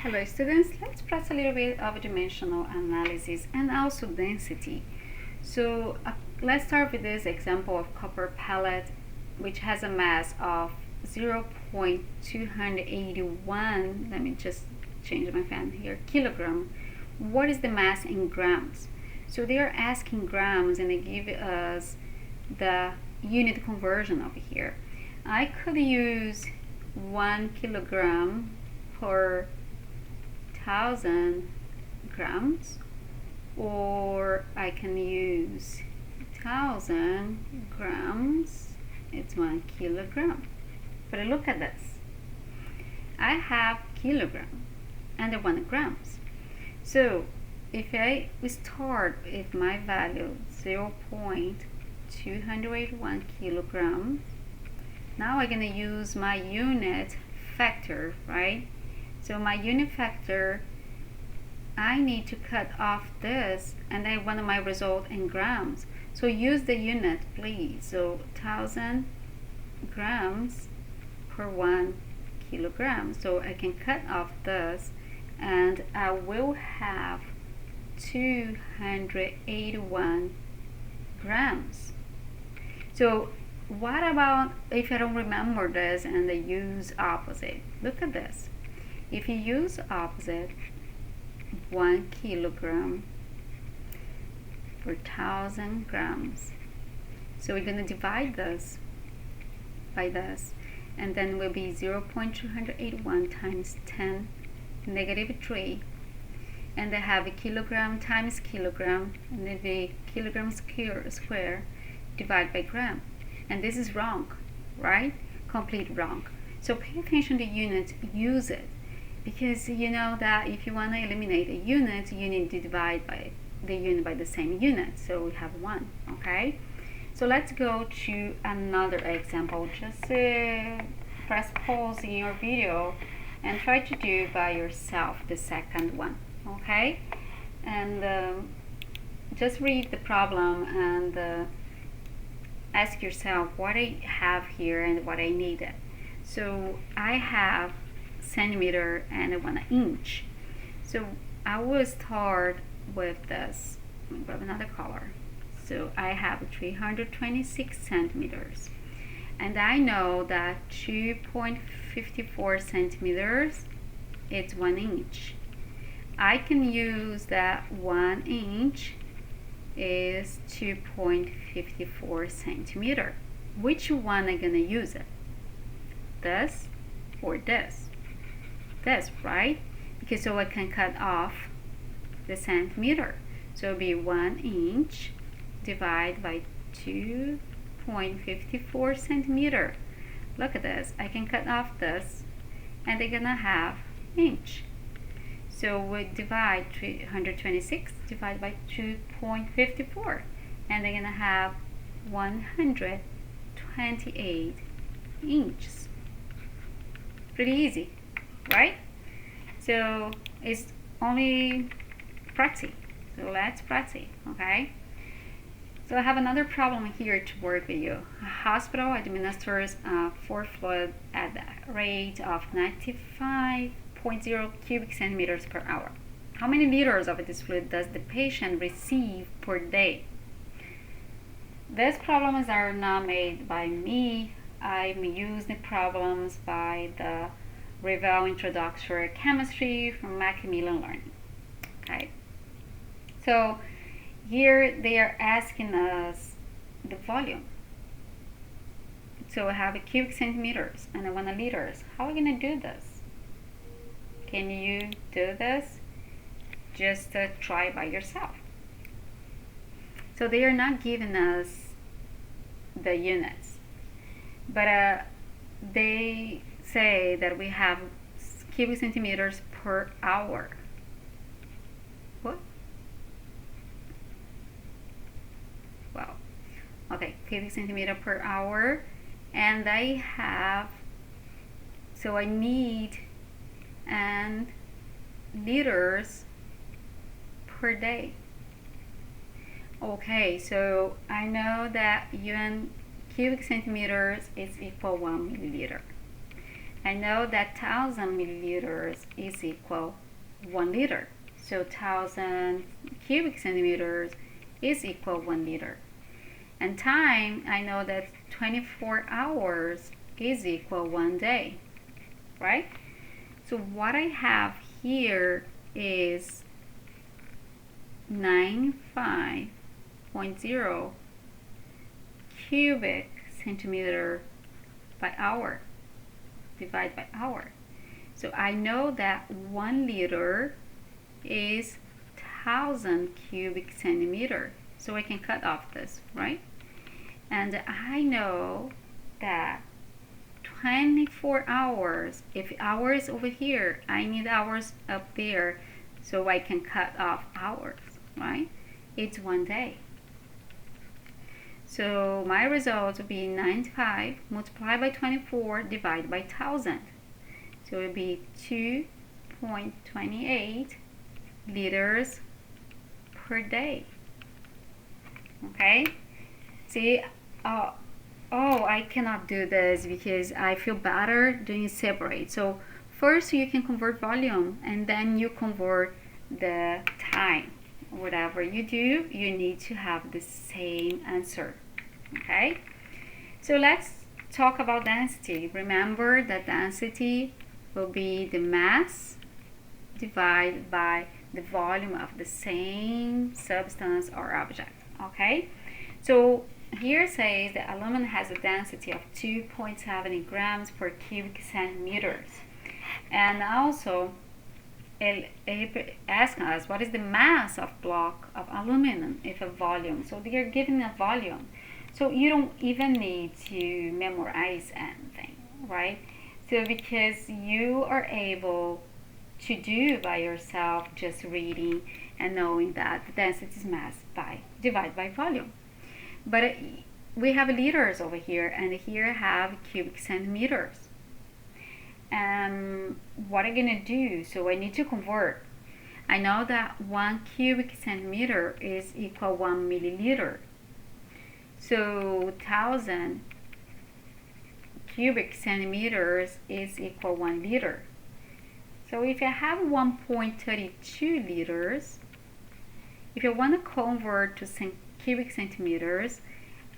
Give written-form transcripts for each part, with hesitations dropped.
Hello students, let's practice a little bit of dimensional analysis and also density. Let's start with this example of copper pellet which has a mass of 0.281, let me just change my pen here, kilogram. What is the mass in grams? So they are asking grams and they give us the unit conversion over here. I could use 1 kilogram per 1000 grams, or I can use 1000 grams, it's 1 kilogram. But look at this, I have kilogram and 1 grams. So if we start with my value 0.281 kilogram, now I'm going to use my unit factor, right? So my unit factor, I need to cut off this and I want my result in grams. So use the unit, please. So 1000 grams per 1 kilogram. So I can cut off this and I will have 281 grams. So what about if I don't remember this and I use opposite? Look at this. If you use opposite, 1 kilogram per 1000 grams. So we're going to divide this by this, and then will be 0.281 times 10 negative 3. And I have a kilogram times kilogram, and then the kilogram square divided by gram. And this is wrong, right? Complete wrong. So pay attention to units, use it. Because you know that if you want to eliminate a unit, you need to divide by the unit by the same unit. So we have 1, okay? So let's go to another example. Just press pause in your video and try to do by yourself the second one, okay? And just read the problem and ask yourself what I have here and what I needed. So I have centimeter and 1 inch. So I will start with this. Let me grab another color. So I have 326 centimeters. And I know that 2.54 centimeters is 1 inch. I can use that 1 inch is 2.54 centimeter. Which one am I gonna use it? This or this? This, right? Because so I can cut off the centimeter. So it'll be 1 inch divided by 2.54 centimeter. Look at this. I can cut off this and they're gonna have inch. So we divide 326 divided by 2.54 and they're gonna have 128 inches. Pretty easy, right? So it's only practice. So let's practice, okay? So I have another problem here to work with you. A hospital administers for fluid at the rate of 95.0 cubic centimeters per hour. How many liters of this fluid does the patient receive per day? These problems are not made by me. I use the problems by the Revell Introductory Chemistry from Macmillan Learning. Okay. So here they are asking us the volume. So I have a cubic centimeters and I want a liters. How are we going to do this? Can you do this? Just try by yourself. So they are not giving us the units, but they say that we have cubic centimeters per hour. What? Well, okay, cubic centimeter per hour, and I have, so I need and liters per day. Okay, so I know that UN cubic centimeters is equal 1 milliliter. I know that 1000 milliliters is equal 1 liter. So 1000 cubic centimeters is equal 1 liter. And time, I know that 24 hours is equal 1 day, right? So what I have here is 95.0 cubic centimeter by hour, divide by hour. So I know that 1 liter is 1000 cubic centimeter. So I can cut off this, right? And I know that 24 hours, if hours over here, I need hours up there, so I can cut off hours, right? It's 1 day. So my result will be 95 multiplied by 24 divided by 1000. So it will be 2.28 liters per day. Okay? See, I cannot do this because I feel better doing separate. So first you can convert volume and then you convert the time. Whatever you do, you need to have the same answer. Okay? So let's talk about density. Remember that density will be the mass divided by the volume of the same substance or object. Okay? So here says that aluminum has a density of 2.70 grams per cubic centimeters. And also, it asks us what is the mass of block of aluminum if a volume. So they are given a volume. So you don't even need to memorize anything, right? So because you are able to do by yourself just reading and knowing that the density is mass divided by volume. But we have liters over here, and here have cubic centimeters. What I'm gonna do, so I need to convert. I know that 1 cubic centimeter is equal 1 milliliter. So 1000 cubic centimeters is equal 1 liter. So if I have 1.32 liters, if I want to convert to cubic centimeters,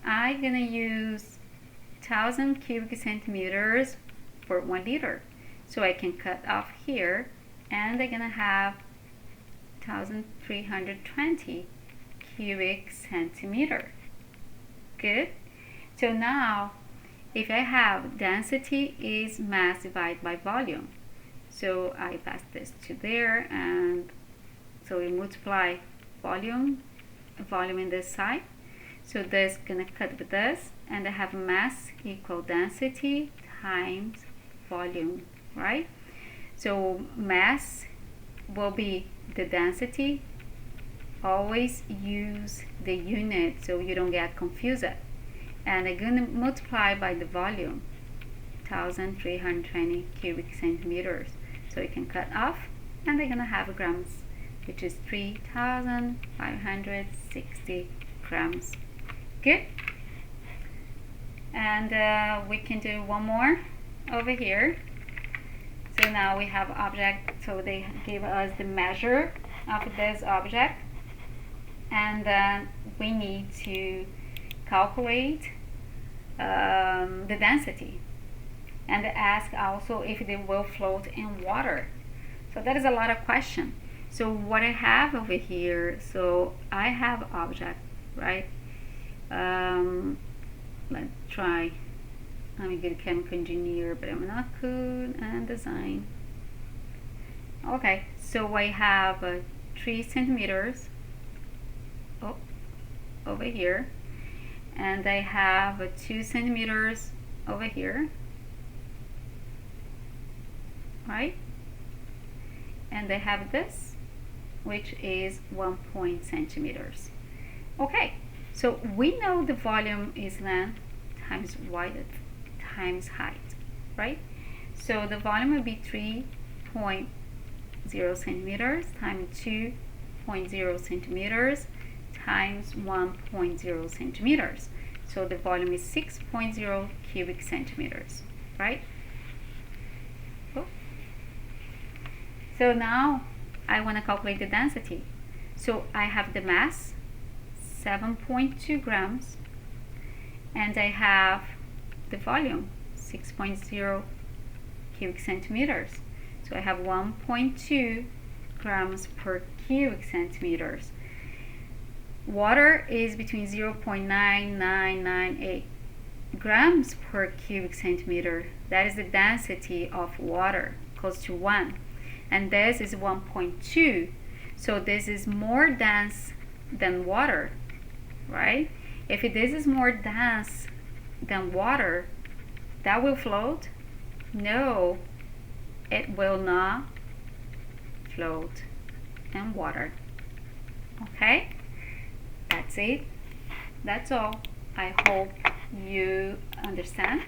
I'm gonna use 1000 cubic centimeters for 1 liter. So I can cut off here, and I'm gonna have 1320 cubic centimeter. Good. So now, if I have density is mass divided by volume, so I pass this to there, and so we multiply volume in this side. So this gonna cut with this, and I have mass equal density times volume, right? So mass will be the density. Always use the unit so you don't get confused. And I'm gonna multiply by the volume, 1320 cubic centimeters. So you can cut off, and they're gonna have grams, which is 3560 grams. Good. And we can do one more over here. So now we have object, so they give us the measure of this object, and then we need to calculate the density, and ask also if they will float in water. So that is a lot of question. So what I have over here, so I have object, right? Let's try. I'm a good chemical engineer, but I'm not good at design. Okay, so I have 3 centimeters over here, and I have 2 centimeters over here, right? And I have this, which is 1 centimeters. Okay, so we know the volume is length times width times height, right? So the volume will be 3.0 centimeters times 2.0 centimeters times 1.0 centimeters. So the volume is 6.0 cubic centimeters, right? So now I want to calculate the density. So I have the mass, 7.2 grams, and I have the volume, 6.0 cubic centimeters. So I have 1.2 grams per cubic centimeters. Water is between 0.9998 grams per cubic centimeter. That is the density of water, close to 1. And this is 1.2. So this is more dense than water, right? If this is more dense than water, that will float? No, it will not float in water. Okay? That's it. That's all. I hope you understand.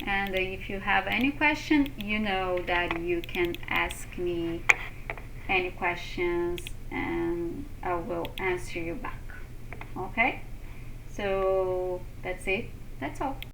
And if you have any question, you know that you can ask me any questions and I will answer you back. Okay? So that's it. That's all.